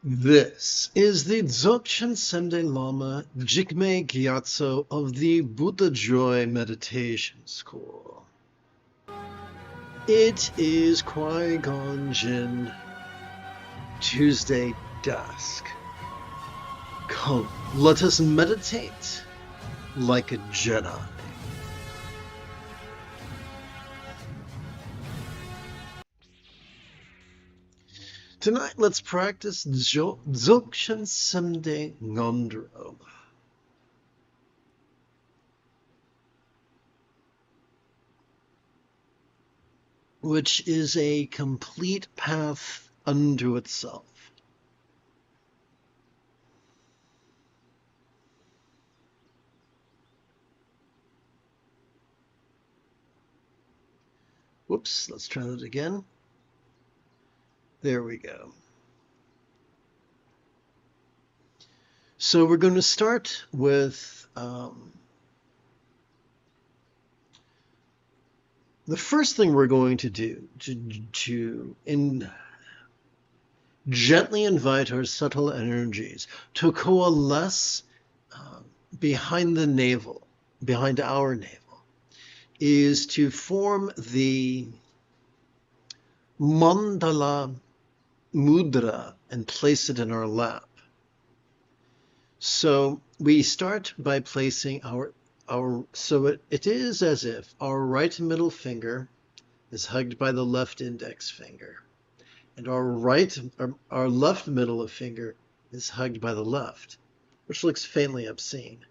This is the Dzogchen Semde Lama Jigme Gyatso of the Buddha Joy Meditation School. It is Qui-Gon Jinn, Tuesday dusk. Come, let us meditate like a Jedi. Tonight, let's practice Dzogchen Semde Ngöndro, which is a complete path unto itself. Whoops, let's try that again. There we go. So we're going to start with the first thing we're going to do to gently invite our subtle energies to coalesce behind the navel, behind our navel, is to form the mandala mudra and place it in our lap. So we start by placing it is as if our right middle finger is hugged by the left index finger, and our left middle finger is hugged by the left, which looks faintly obscene.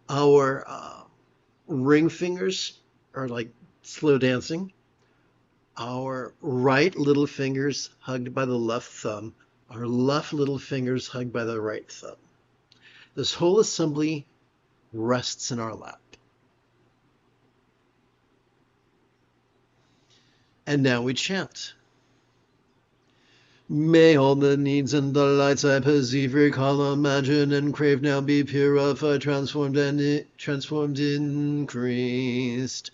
Our ring fingers are like slow dancing. Our right little fingers hugged by the left thumb, our left little fingers hugged by the right thumb. This whole assembly rests in our lap. And now we chant. May all the needs and delights I perceive, recall, imagine, and crave now be purified, transformed, increased,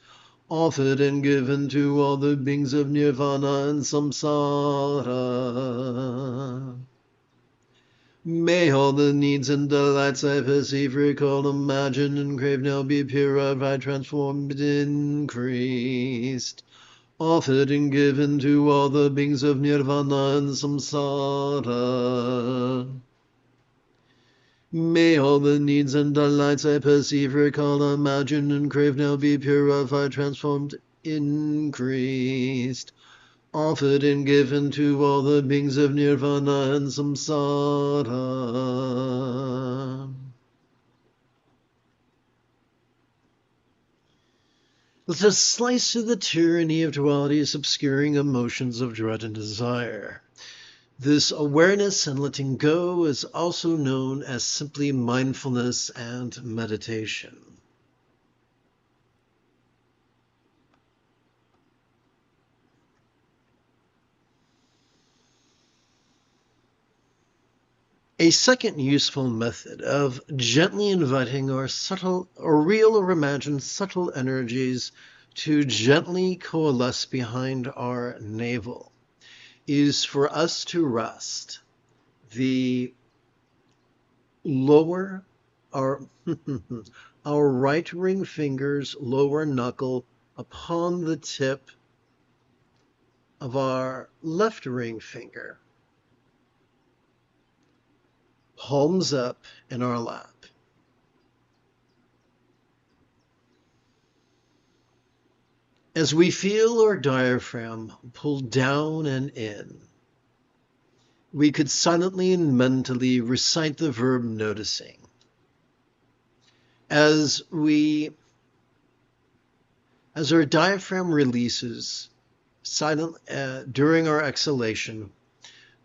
offered and given to all the beings of nirvana and samsara. May all the needs and delights I perceive, recall, imagine, and crave now be purified, transformed, increased, offered and given to all the beings of nirvana and samsara. May all the needs and delights I perceive, recall, imagine, and crave now be purified, transformed, increased, offered and given to all the beings of nirvana and samsara. Let us slice through the tyranny of dualities, obscuring emotions of dread and desire. This awareness and letting go is also known as simply mindfulness and meditation. A second useful method of gently inviting our subtle, or real or imagined subtle energies to gently coalesce behind our navel is for us to rest the lower, our right ring finger's lower knuckle upon the tip of our left ring finger. palms up in our lap. As we feel our diaphragm pull down and in, we could silently and mentally recite the verb noticing. As our diaphragm releases during our exhalation,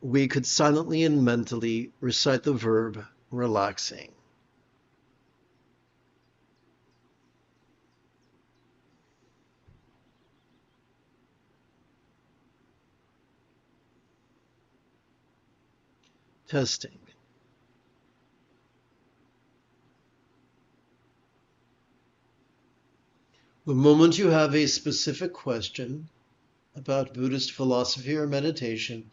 we could silently and mentally recite the verb relaxing. Testing. The moment you have a specific question about Buddhist philosophy or meditation,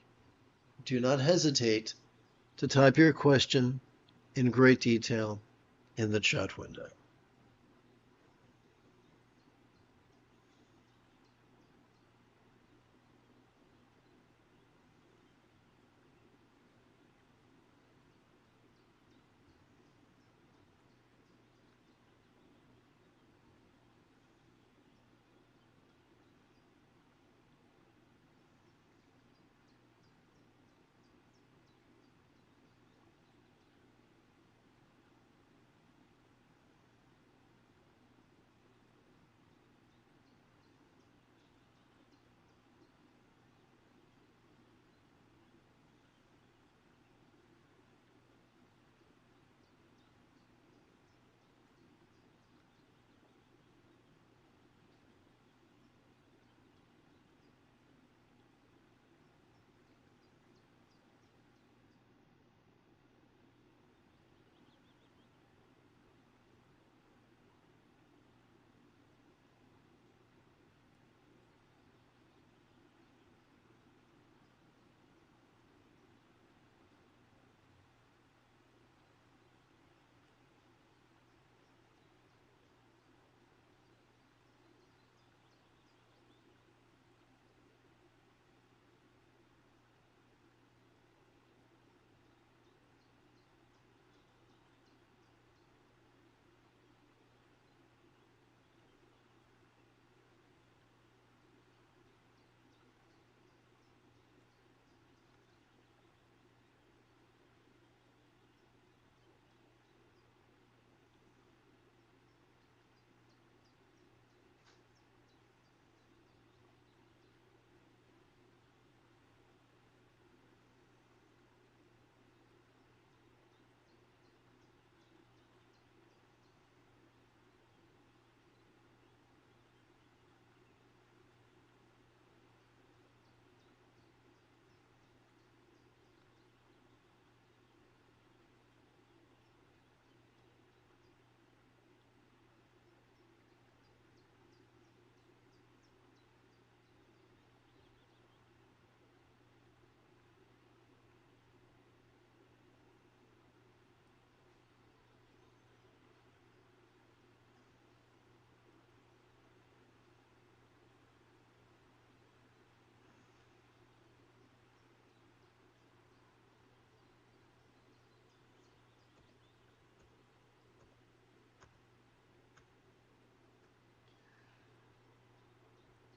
do not hesitate to type your question in great detail in the chat window.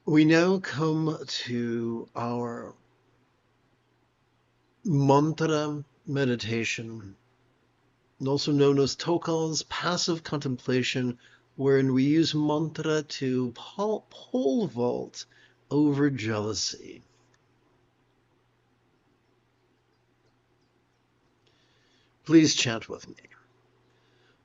We now come to our mantra meditation, also known as Tokal's passive contemplation, wherein we use mantra to pole vault over jealousy. Please chant with me.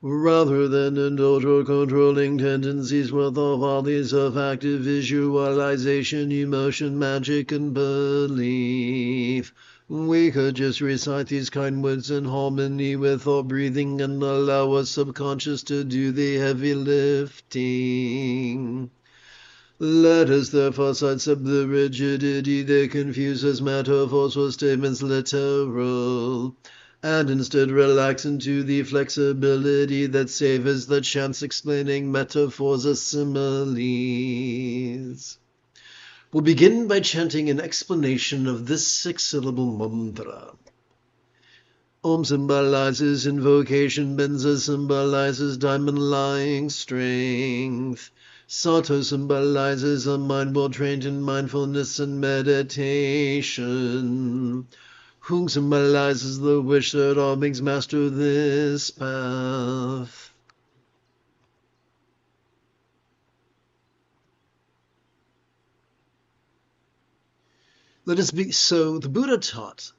Rather than indulge our controlling tendencies with our volleys of active visualization, emotion, magic, and belief, we could just recite these kind words in harmony with our breathing and allow our subconscious to do the heavy lifting. Let us therefore sidestep the rigidity that confuses metaphors for statements literal, and instead relax into the flexibility that savors the chance explaining metaphors as similes. We'll begin by chanting an explanation of this 6-syllable mantra. Om symbolizes invocation, Benza symbolizes diamond lying strength. Sato symbolizes a mind well trained in mindfulness and meditation. Hung symbolizes the wish that all beings master this path. Let us be. So the Buddha taught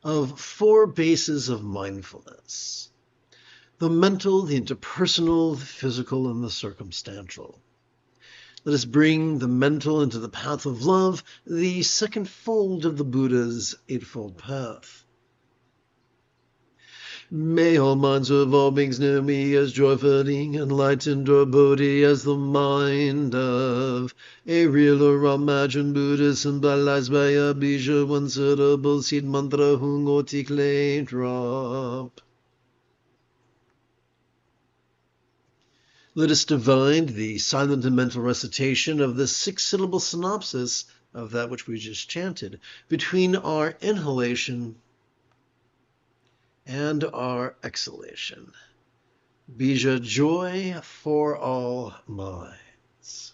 of 4 bases of mindfulness: the mental, the interpersonal, the physical, and the circumstantial. Let us bring the mental into the path of love, the second fold of the Buddha's Eightfold Path. May all minds of all beings know me as joyfully enlightened or Bodhi as the mind of a real or imagined Buddha symbolized by a bija, one syllable seed mantra, hung or clay drop. Let us divide the silent and mental recitation of the 6-syllable synopsis of that which we just chanted between our inhalation and our exhalation. Bija, joy for all minds.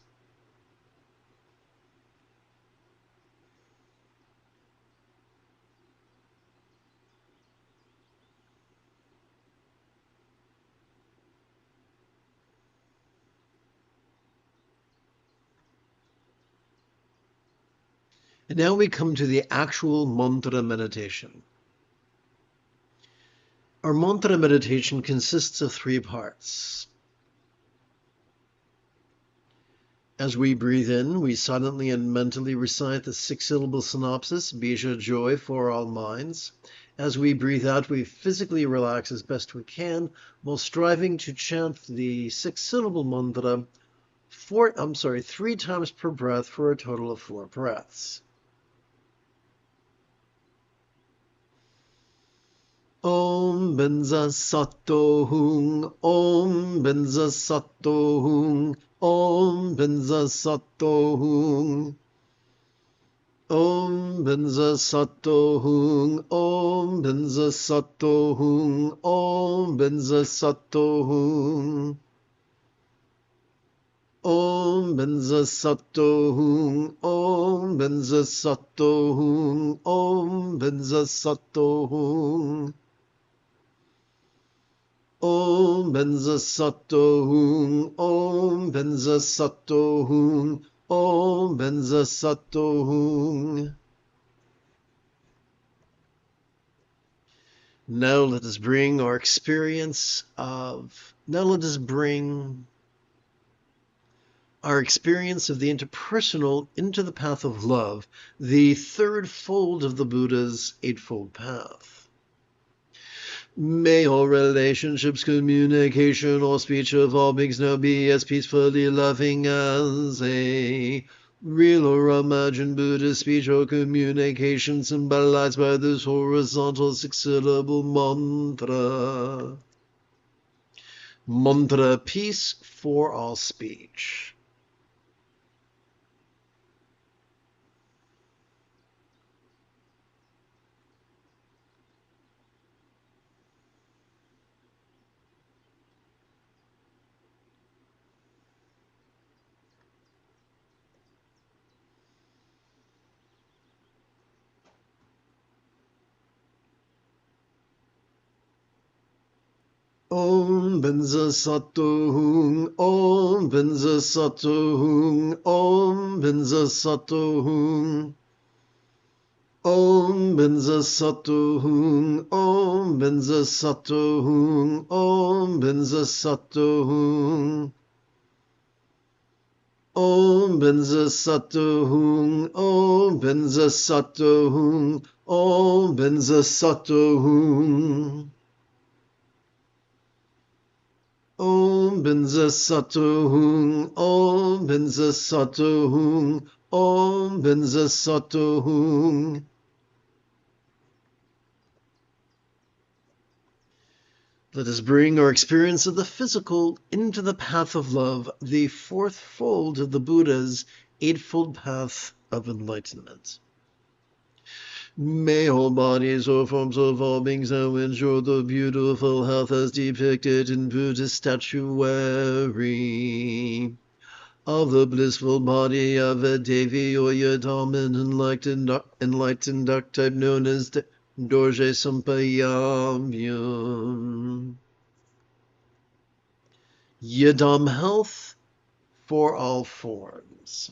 And now we come to the actual mantra meditation. Our mantra meditation consists of 3 parts. As we breathe in, we silently and mentally recite the 6-syllable synopsis, Bija, joy for all minds. As we breathe out, we physically relax as best we can while striving to chant the 6-syllable mantra 3 times per breath for a total of 4 breaths. Om Benza Sato Hung, Om Benza Sato Hung, Om Benza Sato Hung. Om Benza Sato Hung, Om Benza Sato Hung, Om Benza Sato Hung. Om Benza Sato Hung, Om Benza Sato Hung, Om Benza Sato Hung. Om Benza Sato Hung, Om Benza Sato Hung, Om Benza Sato Hung. Now let us bring the interpersonal into the path of love, the 3rd fold of the Buddha's Eightfold Path. May all relationships, communication, or speech of all beings now be as peacefully loving as a real or imagined Buddhist speech or communication symbolized by this horizontal 6-syllable mantra. Mantra, peace for all speech. Om Benza Sato Hung, Om Benza Sato Hung, Om Benza Sato Hung. Om Benza Sato Hung, Om Benza Sato Hung, Om Benza Sato Hung. Om Benza Sato Hung, Om Benza Sato Hung, Om Benza Sato Hung. Om Benza Sato Hung, Om Benza Sato Hung, Om Benza Sato Hung. Let us bring our experience of the physical into the path of love, the 4th fold of the Buddha's Eightfold Path of Enlightenment. May all bodies or forms of all beings now ensure the beautiful health as depicted in Buddhist statuary of the blissful body of a Devi or Yidam, an enlightened archetype known as Dorje Sampayamyam. Yidam health for all forms.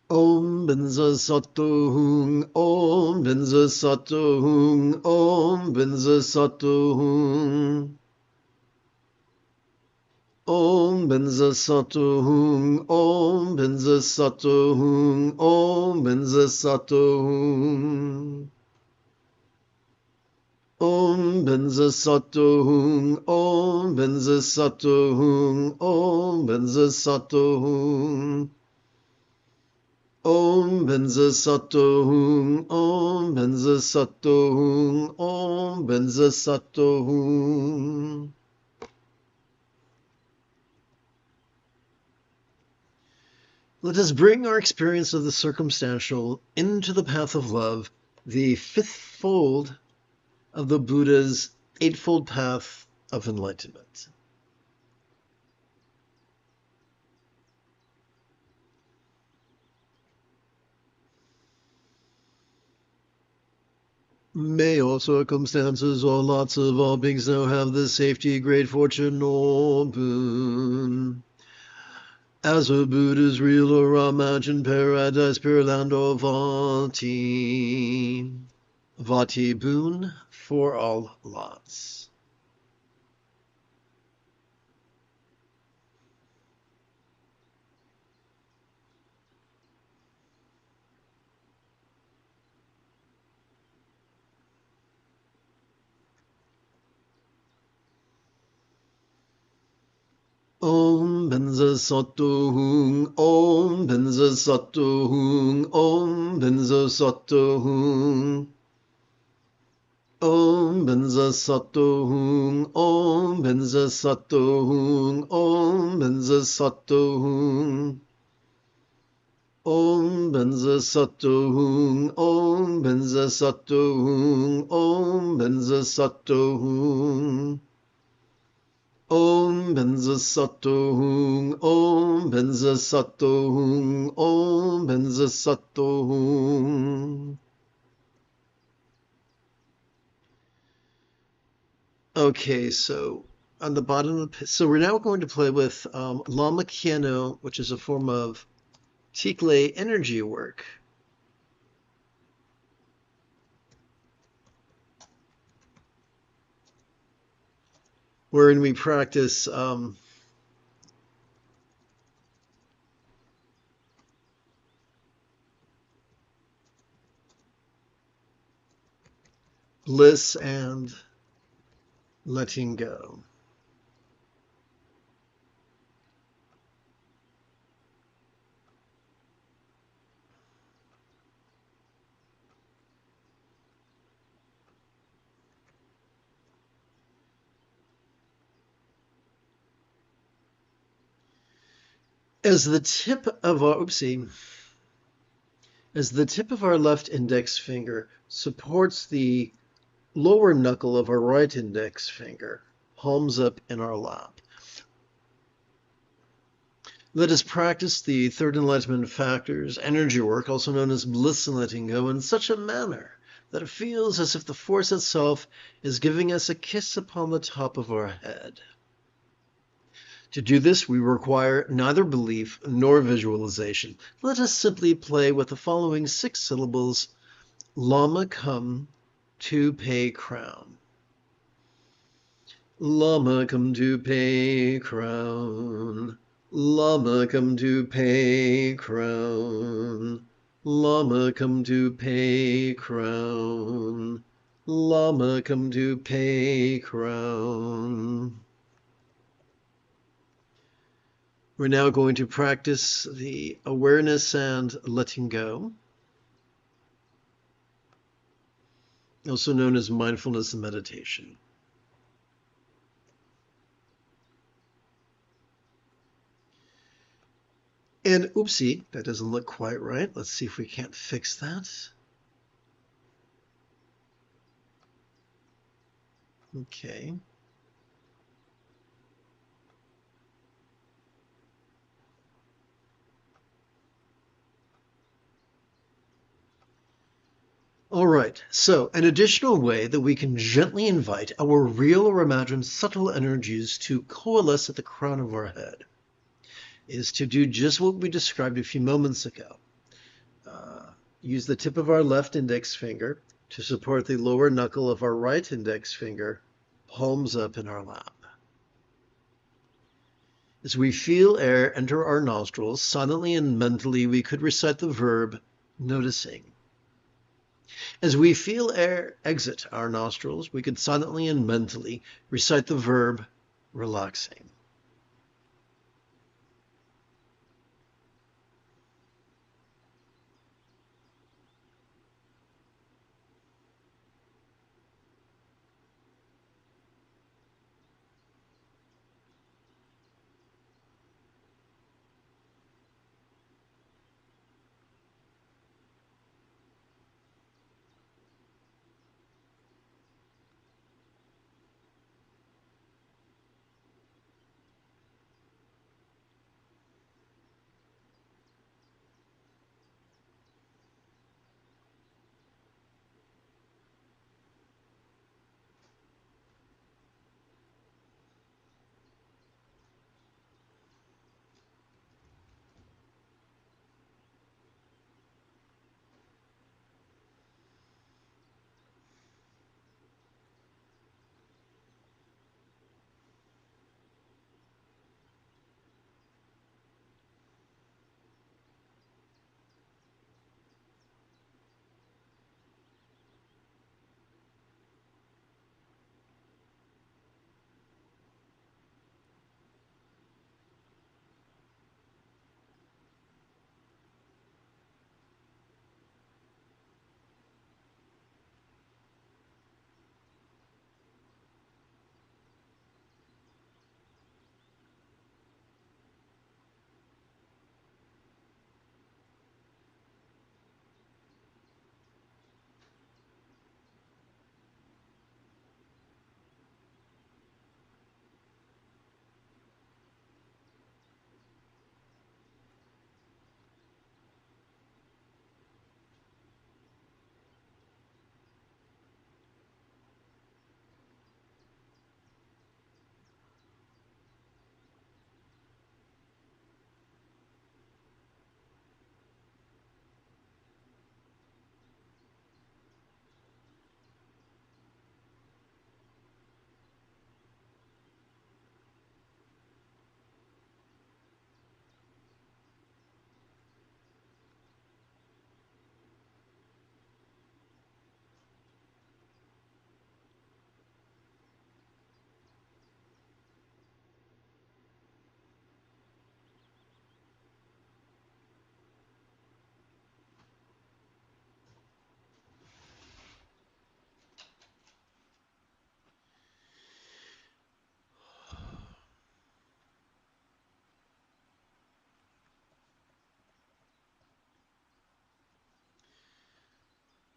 Om Benza Sato Hung, Om Benza Sato Hung, Om Benza Sato Hung. Om Benza Sato Hung, Om Benza Sato Hung, Om Benza Sato Hung. Om Benza Sato Hung, Om Benza Sato Hung, Om Benza Sato Hung. Om Benza Sato Hung, Om Benza Sato Hung, Om Benza Sato Hung. Let us bring our experience of the circumstantial into the path of love, the fifth fold of the Buddha's eightfold path of enlightenment. May all circumstances, all lots of all beings now have the safety, great fortune, or boon. As a Buddha's real or imagined paradise, pure land or Vati. Vati boon for all lots. Om Benza Sato Hung, Om Benza Sato Hung, Om Benza Sato Hung. Om Benza Sato Hung, Om Benza Sato Hung, Om Benza Sato Hung. Om Benza Sato Hung, Om Benza Sato Hung, Om Benza Sato Hung. Om Benza Sato Hung, Om Benza Sato Hung, Om Benza Sato Hung. Okay, so on the bottom of so we're now going to play with Lama Kieno, which is a form of Tikle energy work. Wherein we practice bliss and letting go. As the tip of our left index finger supports the lower knuckle of our right index finger, palms up in our lap. Let us practice the third enlightenment factors, energy work, also known as bliss and letting go, in such a manner that it feels as if the force itself is giving us a kiss upon the top of our head. To do this, we require neither belief nor visualization. Let us simply play with the following 6 syllables: Lama come to pay crown. Lama come to pay crown. Lama come to pay crown. Lama come to pay crown. Lama come to pay crown. We're now going to practice the awareness and letting go, also known as mindfulness and meditation. And oopsie, that doesn't look quite right. Let's see if we can't fix that. Okay. All right, so an additional way that we can gently invite our real or imagined subtle energies to coalesce at the crown of our head is to do just what we described a few moments ago. Use the tip of our left index finger to support the lower knuckle of our right index finger, palms up in our lap. As we feel air enter our nostrils, silently and mentally we could recite the verb noticing. As we feel air exit our nostrils, we could silently and mentally recite the verb relaxing.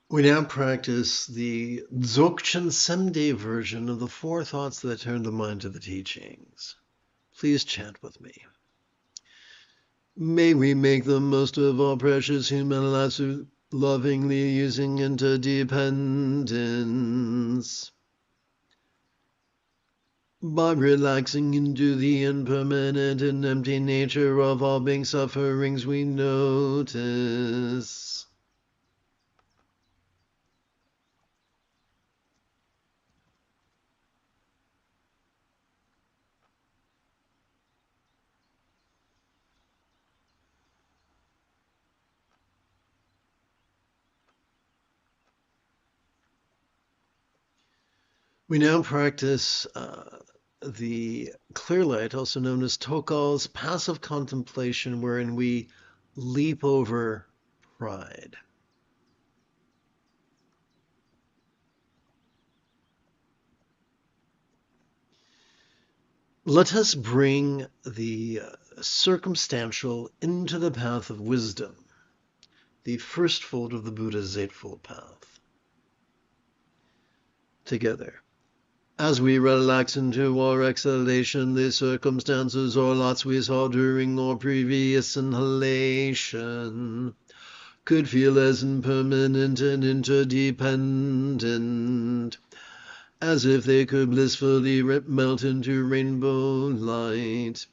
We now practice the Dzogchen Semde version of the 4 thoughts that turn the mind to the teachings. Please chant with me. May we make the most of our precious human lives, lovingly using interdependence. By relaxing into the impermanent and empty nature of all being sufferings we notice. We now practice the clear light, also known as Tokal's passive contemplation, wherein we leap over pride. Let us bring the circumstantial into the path of wisdom, the first fold of the Buddha's Eightfold Path. Together. As we relax into our exhalation, the circumstances or lots we saw during our previous inhalation could feel as impermanent and interdependent, as if they could blissfully melt into rainbow light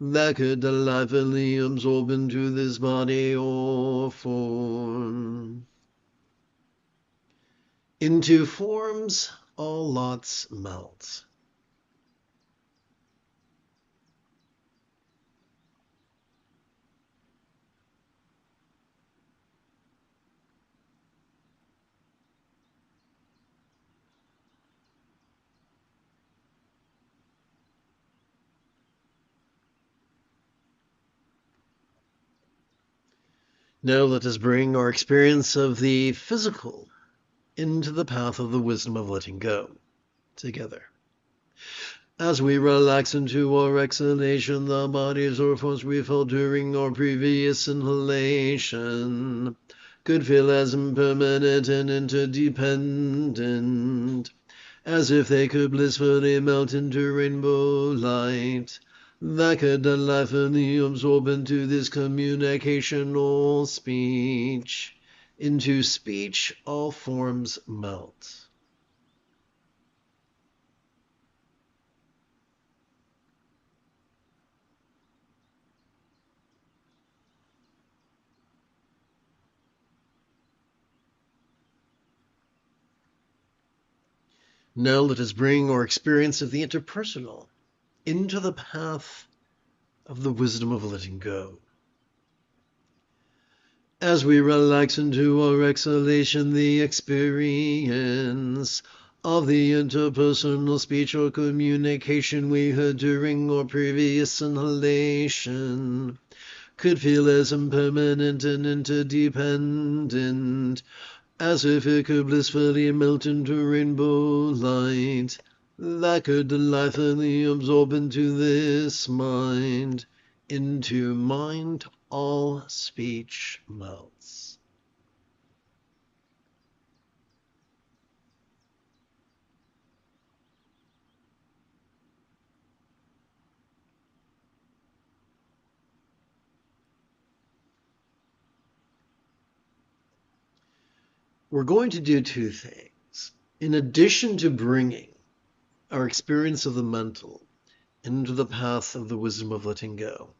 that could delightfully absorb into this body or form. Into forms all lots melt. Now let us bring our experience of the physical into the path of the wisdom of letting go. Together. As we relax into our exhalation, the bodies or forms we felt during our previous inhalation could feel as impermanent and interdependent, as if they could blissfully melt into rainbow light that could delightfully absorb into this communication or speech. Into speech all forms melt. Now let us bring our experience of the interpersonal into the path of the wisdom of letting go. As we relax into our exhalation, the experience of the interpersonal speech or communication we heard during our previous inhalation could feel as impermanent and interdependent, as if it could blissfully melt into rainbow light that could delightfully absorb into this mind. Into mind all speech melts. We're going to do two things. In addition to bringing our experience of the mental into the path of the wisdom of letting go,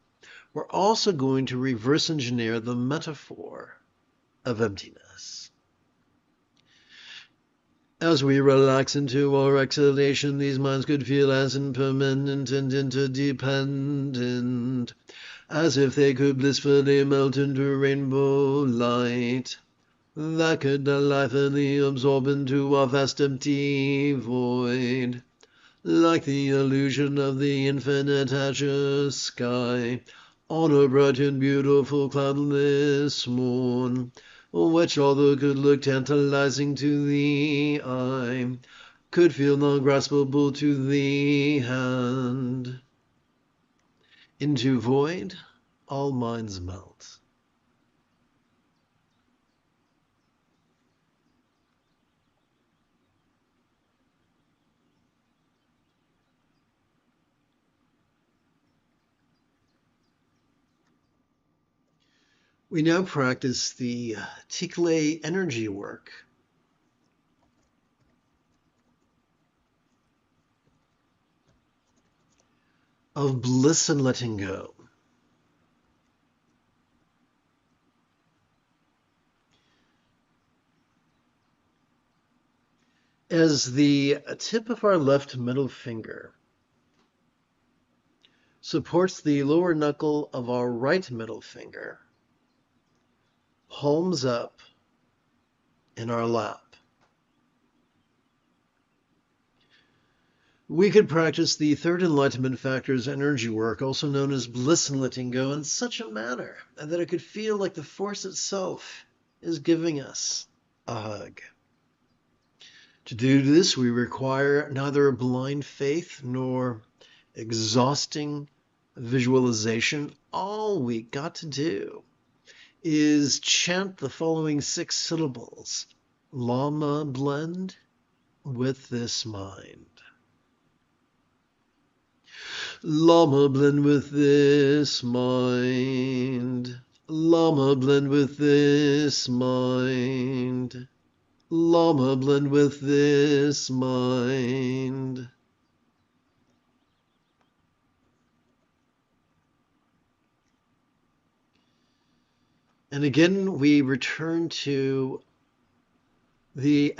we're also going to reverse engineer the metaphor of emptiness. As we relax into our exhalation, these minds could feel as impermanent and interdependent, as if they could blissfully melt into rainbow light that could delightfully absorb into a vast empty void, like the illusion of the infinite azure sky on a bright and beautiful cloudless morn, which, although could look tantalizing to the eye, could feel non-graspable to the hand. Into void, all minds melt. We now practice the Tikle energy work of bliss and letting go. As the tip of our left middle finger supports the lower knuckle of our right middle finger, palms up in our lap. We could practice the third enlightenment factor's energy work, also known as bliss and letting go, in such a manner that it could feel like the force itself is giving us a hug. To do this, we require neither a blind faith nor exhausting visualization. All we got to do is chant the following 6 syllables. Lama blend with this mind. Lama blend with this mind. Lama blend with this mind. Lama blend with this mind. And again, we return to the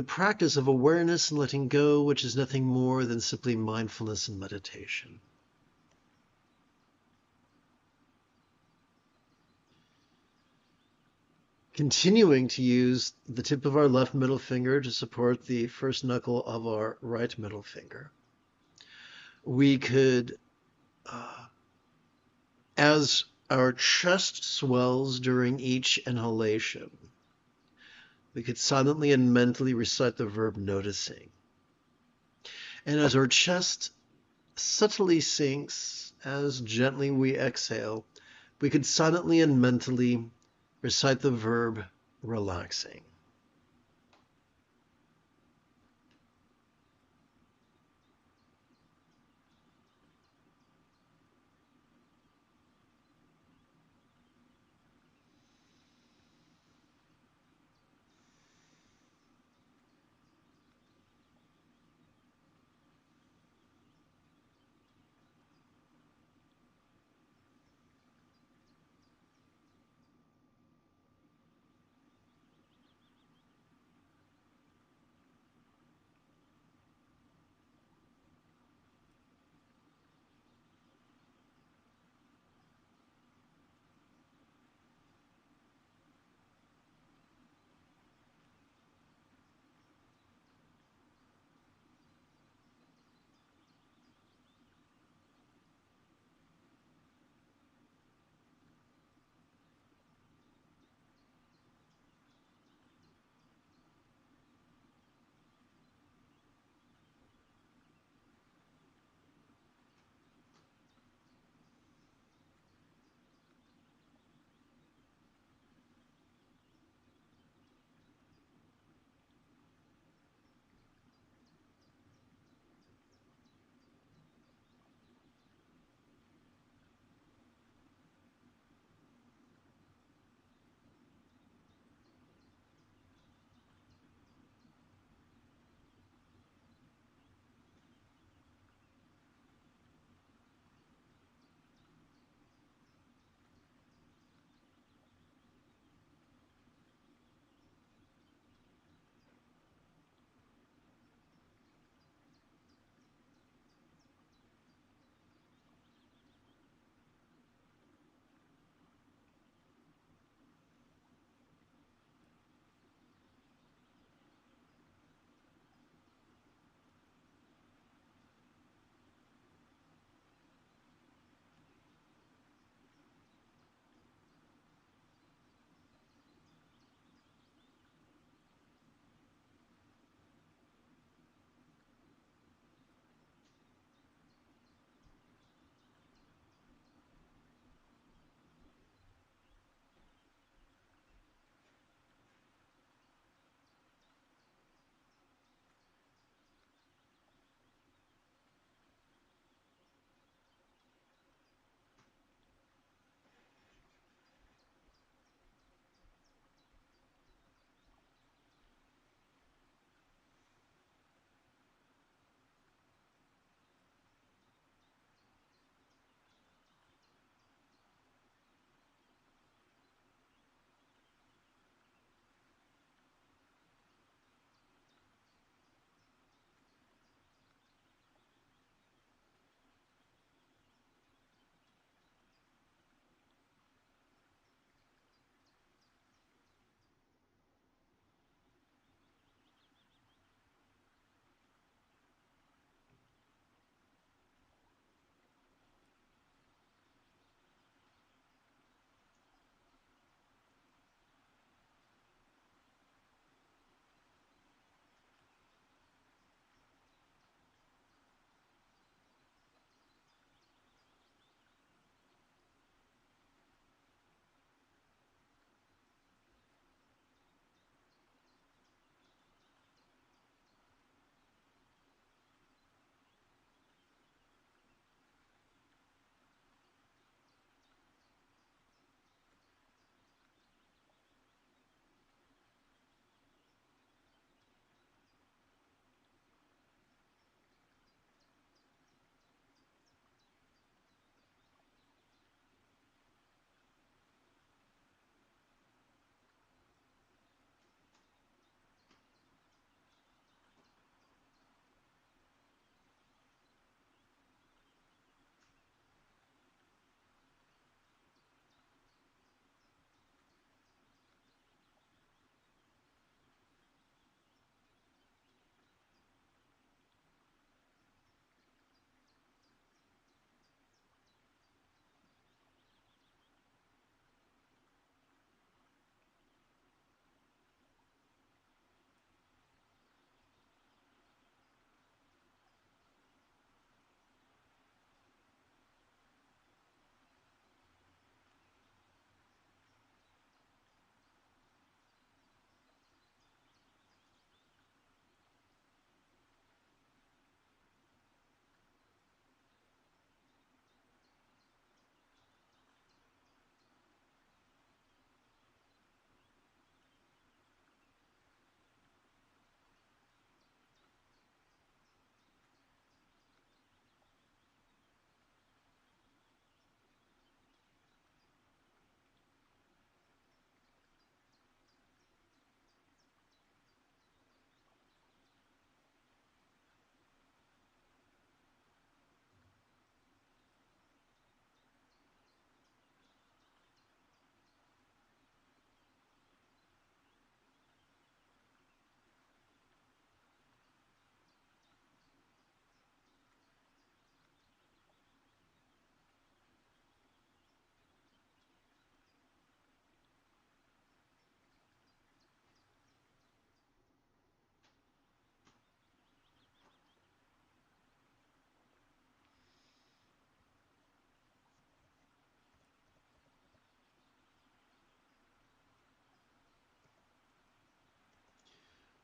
practice of awareness and letting go, which is nothing more than simply mindfulness and meditation. Continuing to use the tip of our left middle finger to support the first knuckle of our right middle finger, we could, as our chest swells during each inhalation, we could silently and mentally recite the verb noticing. And as our chest subtly sinks, as gently we exhale, we could silently and mentally recite the verb relaxing.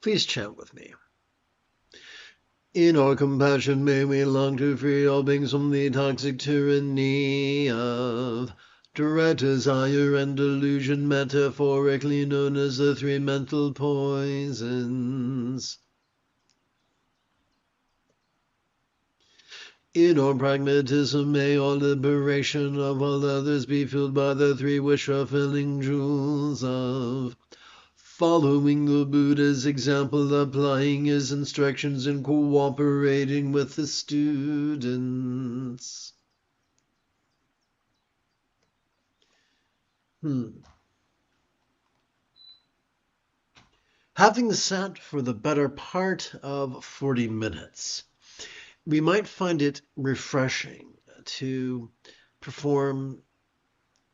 Please chant with me. In our compassion may we long to free all beings from the toxic tyranny of direct desire and delusion, metaphorically known as the three mental poisons. In our pragmatism may our liberation of all others be fueled by the three wish-fulfilling jewels of following the Buddha's example, applying his instructions, and cooperating with the students. Having sat for the better part of 40 minutes, we might find it refreshing to perform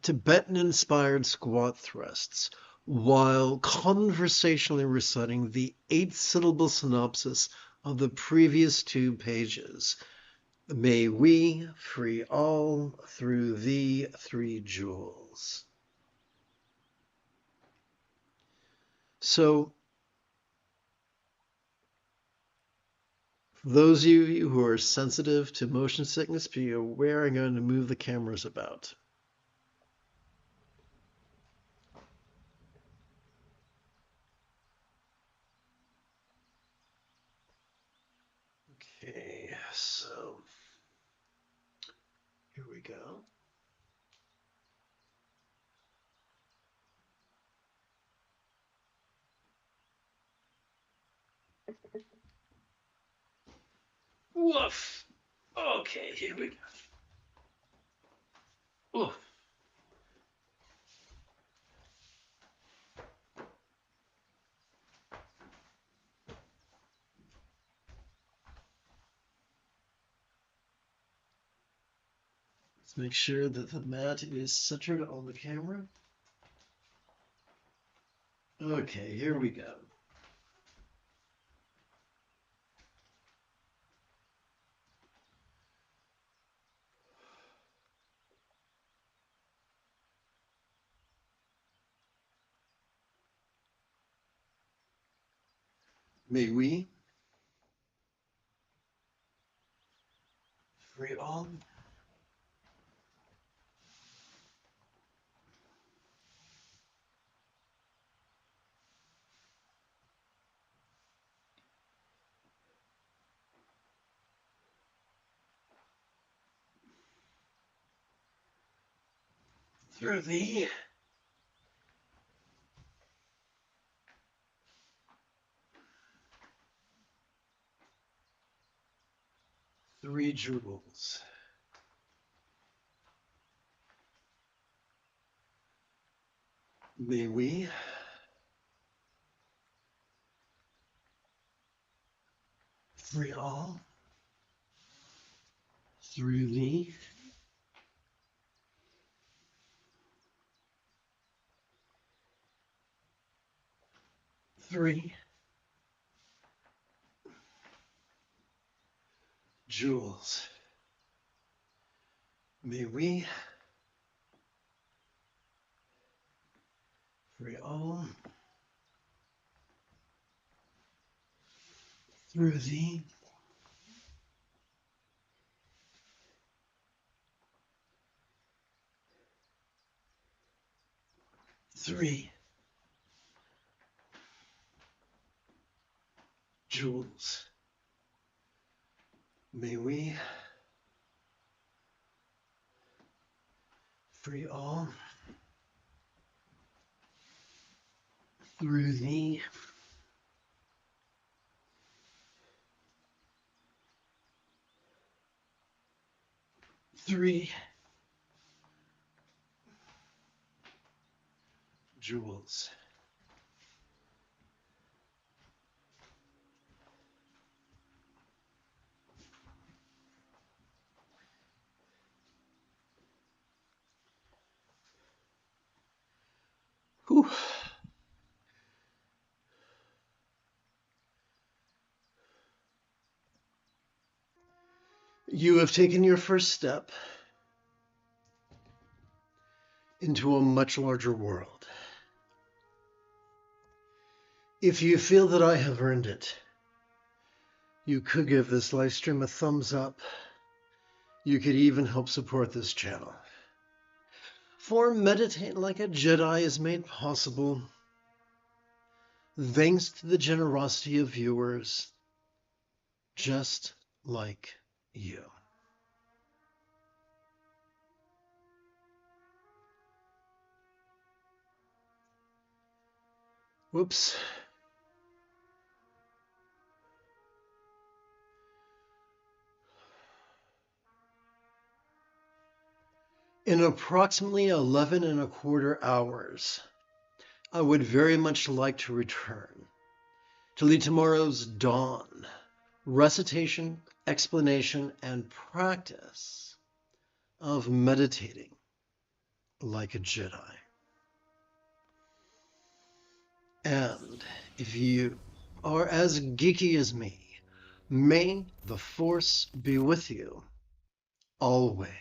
Tibetan-inspired squat thrusts while conversationally reciting the 8-syllable synopsis of the previous 2 pages. May we free all through the 3 jewels. So, for those of you who are sensitive to motion sickness, be aware I'm going to move the cameras about. Okay, so here we go. Woof. Okay, here we go. Oof. Let's make sure that the mat is centered on the camera. Okay, here we go. May we free all through the 3 jewels. May we free all through the 3 jewels. May we free all through the 3 jewels. May we free all through the 3 jewels. Whew. You have taken your first step into a much larger world. If you feel that I have earned it, you could give this live stream a thumbs up. You could even help support this channel. For Meditate Like a Jedi is made possible thanks to the generosity of viewers just like you. Whoops. In approximately 11 1/4 hours, I would very much like to return to lead tomorrow's dawn, recitation, explanation, and practice of meditating like a Jedi. And if you are as geeky as me, may the Force be with you always.